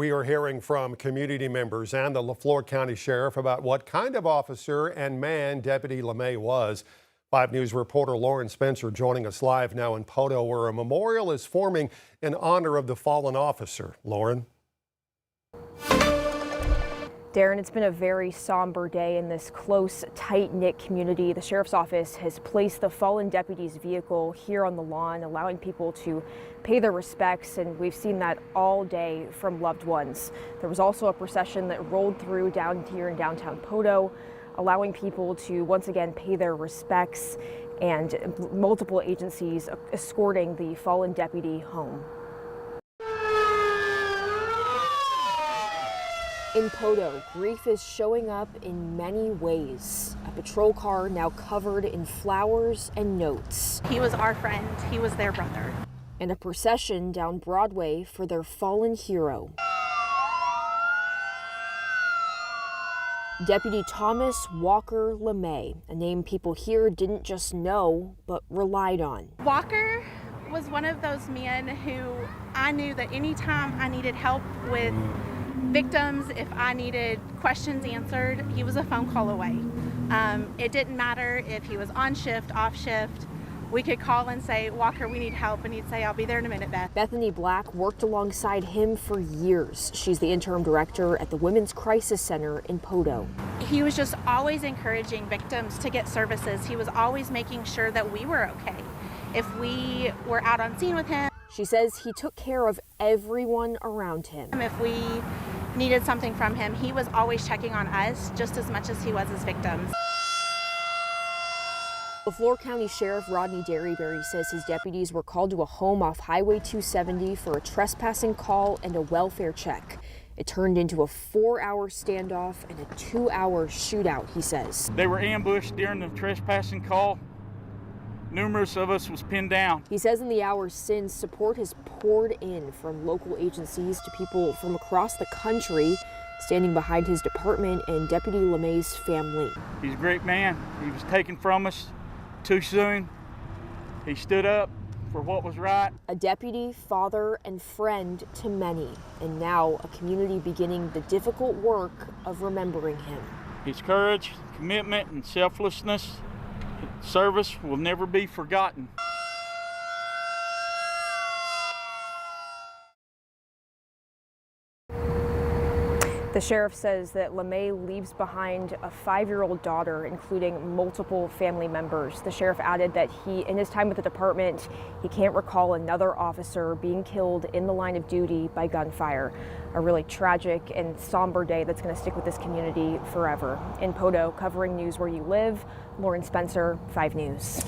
We are hearing from community members and the Leflore County Sheriff about what kind of officer and man Deputy LeMay was. 5 News reporter Lauren Spencer joining us live now in Poto, where a memorial is forming in honor of the fallen officer. Lauren. Darren, it's been a very somber day in this close, tight-knit community. The sheriff's office has placed the fallen deputy's vehicle here on the lawn, allowing people to pay their respects, and we've seen that all day from loved ones. There was also a procession that rolled through down here in downtown Poto, allowing people to once again pay their respects, and multiple agencies escorting the fallen deputy home. In Poto, grief is showing up in many ways. A patrol car now covered in flowers and notes. He was our friend. He was their brother. And a procession down Broadway for their fallen hero. Deputy Thomas Walker LeMay, a name people here didn't just know, but relied on. Walker was one of those men who I knew that anytime I needed help with victims, if I needed questions answered, he was a phone call away. It didn't matter if he was on shift, off shift. We could call and say, Walker, we need help, and he'd say, I'll be there in a minute, Beth. Bethany Black worked alongside him for years. She's the interim director at the Women's Crisis Center in Poto. He was just always encouraging victims to get services. He was always making sure that we were okay. If we were out on scene with him. She says he took care of everyone around him. If we needed something from him, he was always checking on us just as much as he was his victims. Leflore County Sheriff Rodney Derryberry says his deputies were called to a home off Highway 270 for a trespassing call and a welfare check. It turned into a 4-hour standoff and a 2-hour shootout, he says. They were ambushed during the trespassing call. Numerous of us was pinned down. He says in the hours since, support has poured in from local agencies to people from across the country standing behind his department and Deputy LeMay's family. He's a great man. He was taken from us too soon. He stood up for what was right. A deputy, father, and friend to many, and now a community beginning the difficult work of remembering him. His courage, commitment, and selflessness, service will never be forgotten. The sheriff says that LeMay leaves behind a 5-year-old daughter, including multiple family members. The sheriff added that in his time with the department, he can't recall another officer being killed in the line of duty by gunfire. A really tragic and somber day that's going to stick with this community forever. In Poto, covering news where you live, Lauren Spencer, 5 News.